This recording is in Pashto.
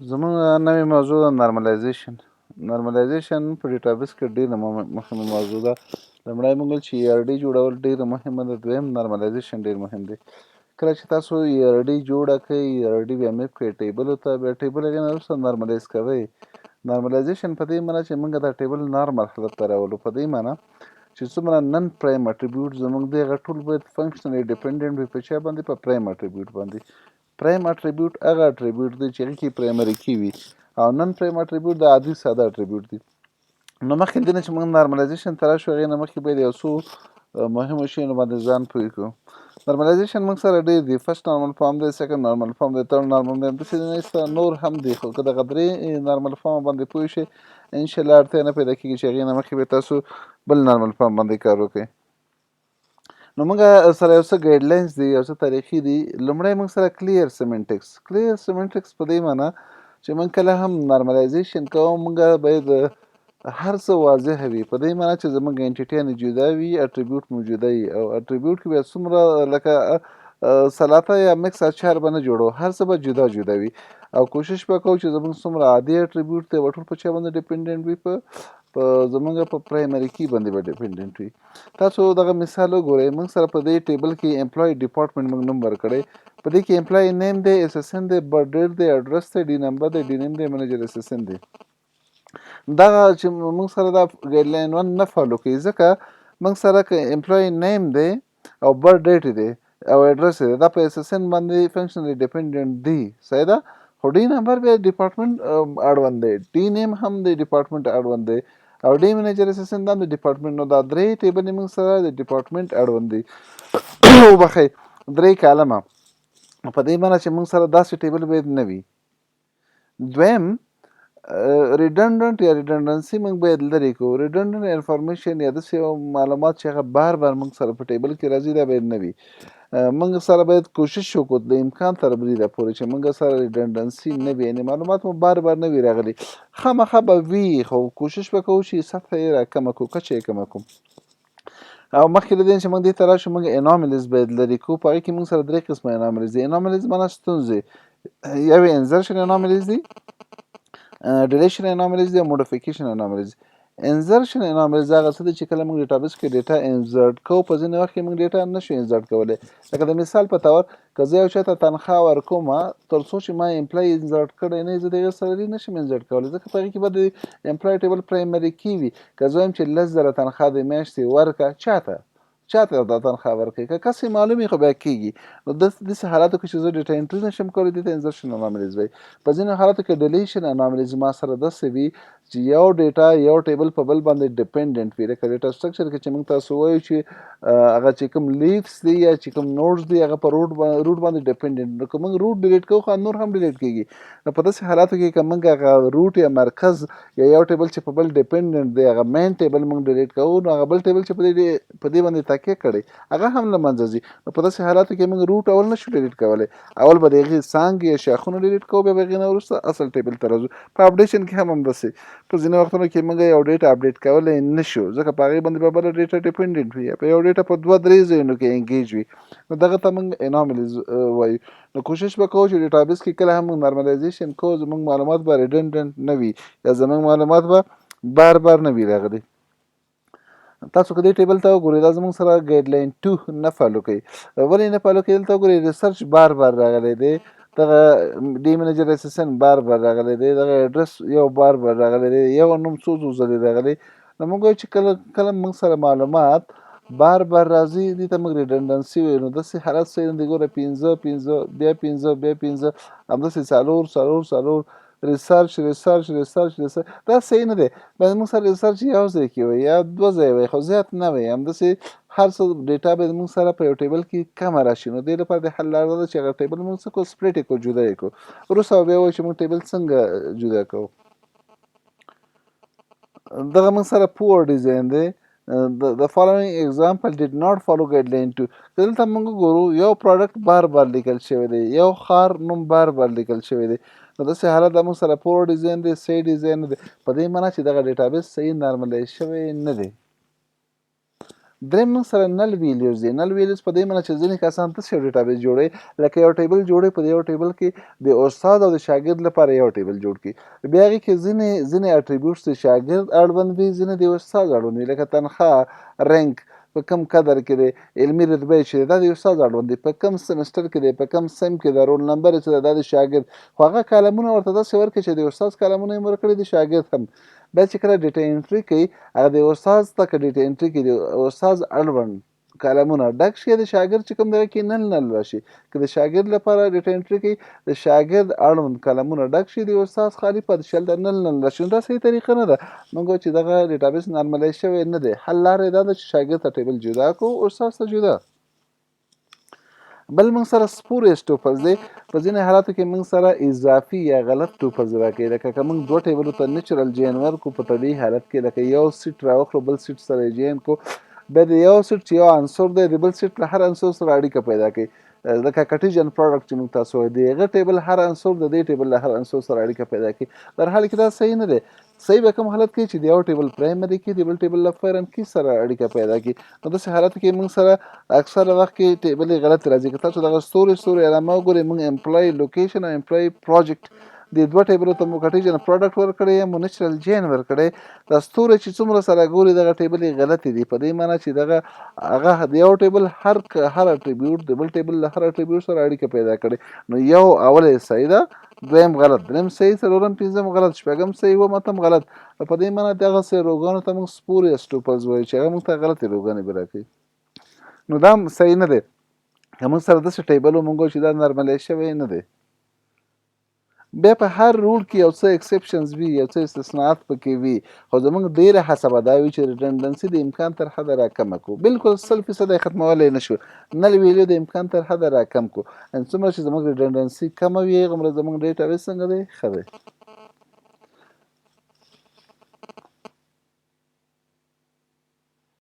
زموږ نوې موضوع ده نارملایزیشن. نارملایزیشن په ډیټابیس کې ډېره مهمه موضوع ده. لومړی موږ ویل چې ای آر ډي جوړول ډېره مهمه ده. دویم نارملایزیشن ډېر مهم دی. کله چې تاسو ای آر ډي جوړه کړئ، ای آر ډي بیا میپ کړئ ټیبلو ته، بیا ټیبل هغې نه وروسته نارملایز کوئ. نارملایزیشن په دې معنی چې موږ دا ټیبل نارمل حالت ته راولو. په دې معنی چې څومره نن پرایم اټریبیوټ زموږ دی هغه ټول باید فنکشنلی ډیپنډنټ وي. په چا باندې؟ په پرایم اټریبیوټ باندې. پرایم اټریبیوټ هغه اټریبیوټ دی چې هغې کې پرایمري کی وي، او نن پرایم اټریبیوټ د عادي ساده اټریبیوټ دی. نو مخکې له دې نه چې موږ نارملایزیشن ته راشو، هغې نه مخکې باید یو څو مهمو شیانو باندې ځان پوه کړو. نارملایزیشن موږ سره ډېر دي. فرست نارمل فارم دی، سیکنډ نارمل فارم دی، تھرډ نارمل دی، همداسې نور هم دي. خو که دغه درې نارمل فارم باندې پوه شئ، انشاءالله اړتیا نه پیدا کېږي چې هغې نه مخکې به تاسو بل نارمل فارم باندې کار وکړئ. نو موږ سره یو څه ګایډلاینز دي، یو څه طریقې دي. لومړی موږ سره کلیر سیمنټکس. کلیر سیمنټکس په دې معنی چې موږ کله هم نارملایزیشن کوو، موږ باید هر څه واضح وي. په دې معنی چې زموږ انټیټیانې جدا وي، اټریبیوټ موجوده وي، او اټریبیوټ کې بیا څومره لکه سلاته یا مکس اچار به نه جوړو، هر څه به جدا جدا وي. او کوشش به کوو چې زموږ څومره عادي اټریبیوټ دی ټول په چا باندې ډیپنډنټ وي؟ په زموږ په پرایمري کی باندې به ډیپنډنټ وي. تاسو دغه مثال وګورئ. موږ سره په دې ټیبل کې امپلای ډپارټمنټ موږ نوم ورکړی. په دې کې امپلای نیم دی، اس اس ان دی، برث ډیټ دی، اډرس دی، ډي نمبر دی، ډي نیم دی، منیجر اس اس ان دی. دغه چې موږ سره دا ګایډلاین 1 نه فالو کوي، ځکه موږ سره که امپلای نیم دی او برث ډیټ دی او اډرس دی، دا په اس اس ان باندې فنکشنلی ډیپنډنټ دی، صحیح ده. خو ډي نمبر بیا ډپارټمنټ اړوند دی، ډي نیم هم د ډپارټمنټ اړوند دی، او ډي منیجر اس اس ان دا د ډپارټمنټ. نو دا درې ټیبل موږ سره د ډپارټمنټ اړوند دی. وبخئ، درې کالمه. په دې معنی چې موږ سره داسې ټیبل باید نه وي. دویم ریډنډنټ یا ریډنډنسي موږ باید لرې کړو. ریډنډنټ انفارمیشن یا داسې معلومات چې هغه بار بار موږ سره په ټیبل کې راځي، دا باید نه وي. موږ سره باید کوشش وکړو د امکان تر بریده پورې چې موږ سره ریډنډنسي نه وي، یعنې معلومات مو بار بار نه وي راغلي. خامخا به وي، خو کوشش به کوو چې سطحه یې راکمه کړو، کچه یې کمه کړو. او مخکې له دې چې موږ دې ته راشو، موږ اناملیز باید لرې کړو. په هغې کې موږ سره درې قسمه اناملیز دي. اناملیز معنی ستونزې. یو یې انزرشن اناملیز دي، ډیلیشن اناملیز دی، او موډیفیکیشن اناملیز. انزرشن اناملیز هغه څه دي چې کله موږ ډیټابیس کې ډیټا انزرټ کوو، په ځینې وخت کې موږ ډیټا نشو انزرټ کولی. لکه د مثال په طور که زه یو چا ته تنخواه ورکوم، تر څو چې ما امپلای انزرټ کړی نه وي، زه د هغې سلري نشم انزرټ کولی، ځکه په هغې کې به د امپلای ټیبل پرایمري کی وي. که زه وایم چې 10,000 تنخواه د میاشتې ورکړه، چاته دا تنخواه ورکوي؟ که کس یې معلوم وي خو بیا کېږي. نو داسې حالاتو کې چې زه ډیټا انټري نشم کولی، دې ته انزرشن اناملیز وایي. په ځینو حالاتو کې ډیلیشن اناملیز ما سره داسې وي چې یو ډیټا یو ټیبل په بل باندې ډیپنډنټ وي. لکه ډیټا سټرکچر کې چې موږ تاسو وایو چې هغه چې کوم لیفس دی یا چې کوم نوډز دی، هغه په روټ باندې ډیپنډنټ. نو که موږ روټ ډیلیټ کوو، خو نور هم ډیلیټ کېږي. نو په داسې حالاتو کې که موږ هغه روټ یا مرکز یا یو ټیبل چې په بل ډیپنډنټ دی، هغه مین ټیبل موږ ډیلیټ کوو، نو هغه بل ټیبل چې په دې باندې تکیه کړی، هغه هم له منځه ځي. نو په داسې حالاتو کې موږ روټ اول نشو ډیلیټ کولی. اول به د هغې څانګې یا شاخونه ډیلیټ کوو، بیا به هغې نه وروسته اصل ټیبل ته راځو. په اپډیشن کې هم همداسې په ځینې وختونو کې موږ یو ډیټا اپډیټ کولی نشو، ځکه په هغې باندې به بله ډیټا ډیپنډنټ وي، یا په یو ډیټا په 2-3 ځایونو کې انګیج وي. نو دغه ته موږ اناملیز وایو. نو کوشش به کوو چې ډیټابیس کې کله هم موږ نارملایزیشن کوو، زموږ معلومات به ریډنډنټ نه وي، یا زموږ معلومات به بار بار نه وي راغلي. تاسو که دې ټیبل ته وګورئ، دا زموږ سره ګایډلاین 2 نه فالو کوي. ولې نه فالو کوي؟ دلته وګورئ، ریسرچ بار بار راغلی دی، دغه ډي منیجر اس اس ان بار بار راغلی دی، دغه اډرس یو بار بار راغلی دی، یو نوم څو ځلې راغلی. نو موږ وایو چې کله موږ سره معلومات بار بار راځي، دې ته موږ ریډنډنسي وایو. نو داسې حالت صحیح نه دی. ګوره 15 بیا 15 بیا 15، همداسې څلور ریسرچ دا صحیح نه دی. باید موږ سره ریسرچ یو ځای کې وي یا 2 ځای وي، خو زیات نه وي. همداسې هر څه ډیټا باید موږ سره په یو ټیبل کې کمه راشي. نو دې لپاره د حل لاره ده چې هغه ټیبل موږ څه کړو، سپلیټ یې کړو، جدا یې کړو. وروسته بیا وایو چې موږ ټیبل څنګه جدا کوو. دغه موږ سره پور ډیزاین دی. The following example did not follow guideline 2. دلته موږ ګورو یو پروډکټ بار بار لیکل شوی دی، یو ښار نوم بار بار لیکل شوی دی. نو داسې حالت د موږ سره پور ډیزاین دی، صحیح ډیزاین نه دی. په دې معنی چې دغه ډیټابیس صحیح نارملایز شوی نه دی. دریم موږ سره نل ویلیوز دي. نل ویلیوز په دې معنی چې ځینې کسان داسې یو ډیټابیس جوړوي لکه یو ټیبل جوړوي، په دې یو ټیبل کې د استاد او د شاګرد لپاره یو ټیبل جوړ کړي، بیا هغې کې ځینې اټریبیوټس د شاګرد اړوند وي، ځینې د استاد اړوند وي، لکه تنخواه، رنک، په کم قدر کې دی، علمي رتبه یې چې دی دا د استاد اړوند دی، په کم سمسټر کې دی، په کم سیم کې دی، رول نمبر یې څه دی دا د شاګرد، خو هغه کالمونه ورته داسې ورکړي چې د استاد کالمونه یې ورکړي د شاګرد هم. بیا چې کله ډیټا انټري کوي هغه د استاد ته که ډیټا انټري کې د استاد اړوند کالمونه ډک شي، د شاګرد چې کوم دغه کې نل راشي، که د شاګرد لپاره ډیټا انټري کوي د شاګرد اړوند کالمونه ډک شي، د استاد خالي پاتې شي، هلته نل راشي. نو دا صحیح طریقه نه ده. موږ وایو چې دغه ډیټابیس نارملایز شوی نه دی. حل لاره یې دا ده چې شاګرد ته ټیبل جدا کړو، استاد ته جدا. بل موږ سره سپوریس ټوپلز دی. په ځینې حالاتو کې موږ سره اضافي یا غلط ټوپلز راکوي، لکه که موږ دوه ټیبلو ته نیچرل جین ورکړو په طبیعي حالت کې، لکه یو سیټ راوخلو بل سیټ سره یې جین کړو، بیا د یو سیټ چې یو عنصر دی د بل سیټ له هر عنصر سره اړیکه پیدا کوي، لکه کټیجن پروډکټ چې موږ تاسو وایي د هغه ټیبل هر عنصر د دې ټیبل له هر عنصر سره اړیکه پیدا کوي. در حال کې دا صحیح نه دی. صحیح به کوم حالت کې چې د یو ټیبل پرایمري کې د بل ټیبل له فورن کې سره اړیکه پیدا کوي. نو داسې حالت کې موږ سره اکثره وخت کې ټیبل یې غلط راځي. که تاسو دغه ستوري علامه وګورئ، موږ امپلای لوکیشن او امپلای پروجیکټ د دوه ټیبلو ته مو کټیجن پروډکټ ورکړی یا مو نیچرل جین ورکړی، دا ستوري چې څومره سره ګوري دغه ټیبل یې غلطې دي، په دې معنی چې هغه د یو ټیبل هر اټریبیوټ د بل ټیبل له هر اټریبیوټ سره اړیکه پیدا کړي. نو یو اول یې صحیح ده، دویم غلط، دریم صحیح، څلورم پنځم غلط، شپږم صحیح، اووم اتم غلط. په دې معنی دغسې روګانو ته موږ سپوریس ټوپلز وایو چې هغه موږ ته غلطې روګانې به راکوي. نو دا هم صحیح نه دی. که موږ سره داسې ټیبل وموږ وایو چې دا نارملایز شوی نه دی. بیا په هر روډ کې یو څه اکسپشنز وي، یو څه استثناءات پکې وي، خو زموږ ډېره هڅه به دا وي چې ریډنډنسي د امکان تر حده راکمه کړو. بلکل 100% یې ختمولی نه شو، نل ویلیو د امکان تر حده راکم کړو. څومره چې زموږ ریډنډنسي کمه وي هغومره زموږ ډیټابیس څنګه دی ښه دی.